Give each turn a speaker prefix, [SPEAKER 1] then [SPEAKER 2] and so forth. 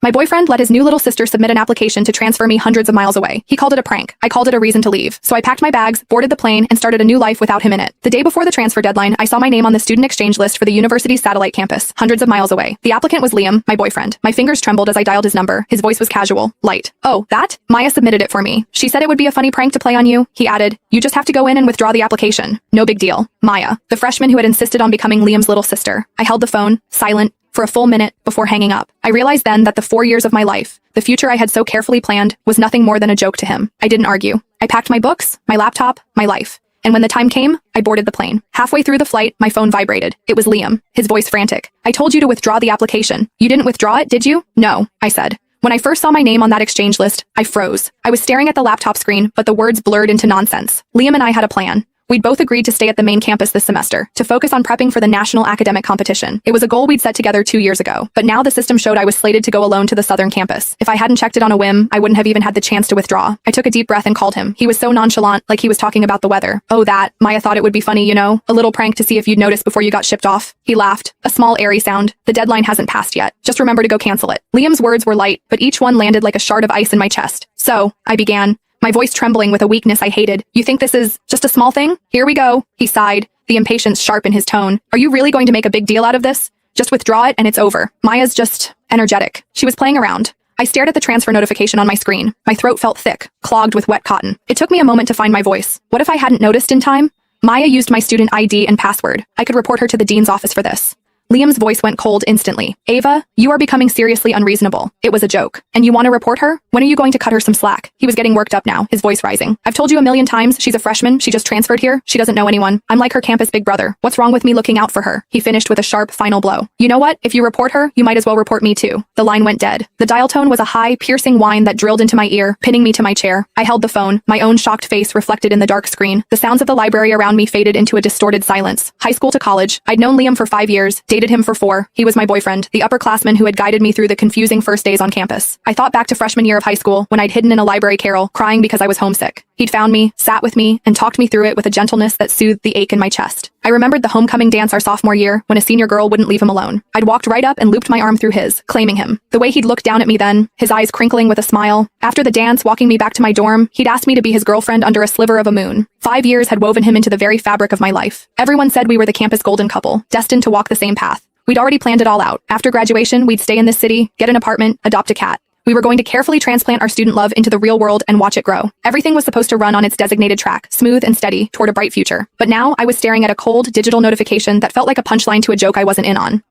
[SPEAKER 1] My boyfriend let his new little sister submit an application to transfer me hundreds of miles away. He called it a prank. I called it a reason to leave. So I packed my bags, boarded the plane, and started a new life without him in it. The day before the transfer deadline, I saw my name on the student exchange list for the university's satellite campus, hundreds of miles away. The applicant was Liam, my boyfriend. My fingers trembled as I dialed his number. His voice was casual, light. Oh, that? Maya submitted it for me. She said it would be a funny prank to play on you. He added, you just have to go in and withdraw the application. No big deal. Maya, the freshman who had insisted on becoming Liam's little sister. I held the phone, silent, for a full minute before hanging up. I realized then that the 4 years of my life, the future I had so carefully planned, was nothing more than a joke to him. I didn't argue. I packed my books, my laptop, my life. And when the time came, I boarded the plane. Halfway through the flight, my phone vibrated. It was Liam, his voice frantic. I told you to withdraw the application. You didn't withdraw it, did you? No, I said. When I first saw my name on that exchange list, I froze. I was staring at the laptop screen, but the words blurred into nonsense. Liam and I had a plan. We'd both agreed to stay at the main campus this semester, to focus on prepping for the national academic competition. It was a goal we'd set together 2 years ago, but now the system showed I was slated to go alone to the southern campus. If I hadn't checked it on a whim, I wouldn't have even had the chance to withdraw. I took a deep breath and called him. He was so nonchalant, like he was talking about the weather. Oh, that. Maya thought it would be funny, you know? A little prank to see if you'd notice before you got shipped off. He laughed. A small, airy sound. The deadline hasn't passed yet. Just remember to go cancel it. Liam's words were light, but each one landed like a shard of ice in my chest. So, I began, my voice trembling with a weakness I hated. You think this is just a small thing? Here we go. He sighed, the impatience sharp in his tone. Are you really going to make a big deal out of this? Just withdraw it and it's over. Maya's just energetic. She was playing around. I stared at the transfer notification on my screen. My throat felt thick, clogged with wet cotton. It took me a moment to find my voice. What if I hadn't noticed in time? Maya used my student ID and password. I could report her to the dean's office for this. Liam's voice went cold instantly. Ava, you are becoming seriously unreasonable. It was a joke. And you want to report her? When are you going to cut her some slack? He was getting worked up now, his voice rising. I've told you a million times, she's a freshman, she just transferred here, she doesn't know anyone. I'm like her campus big brother. What's wrong with me looking out for her? He finished with a sharp, final blow. You know what? If you report her, you might as well report me too. The line went dead. The dial tone was a high, piercing whine that drilled into my ear, pinning me to my chair. I held the phone, my own shocked face reflected in the dark screen. The sounds of the library around me faded into a distorted silence. High school to college. I'd known Liam for 5 years, dated him for 4. He was my boyfriend, the upperclassman who had guided me through the confusing first days on campus. I thought back to freshman year of high school, when I'd hidden in a library carrel, crying because I was homesick. He'd found me, sat with me, and talked me through it with a gentleness that soothed the ache in my chest. I remembered the homecoming dance our sophomore year, when a senior girl wouldn't leave him alone. I'd walked right up and looped my arm through his, claiming him. The way he'd looked down at me then, his eyes crinkling with a smile. After the dance, walking me back to my dorm, he'd asked me to be his girlfriend under a sliver of a moon. 5 years had woven him into the very fabric of my life. Everyone said we were the campus golden couple, destined to walk the same path. We'd already planned it all out. After graduation, we'd stay in this city, get an apartment, adopt a cat. We were going to carefully transplant our student love into the real world and watch it grow. Everything was supposed to run on its designated track, smooth and steady, toward a bright future. But now, I was staring at a cold, digital notification that felt like a punchline to a joke I wasn't in on.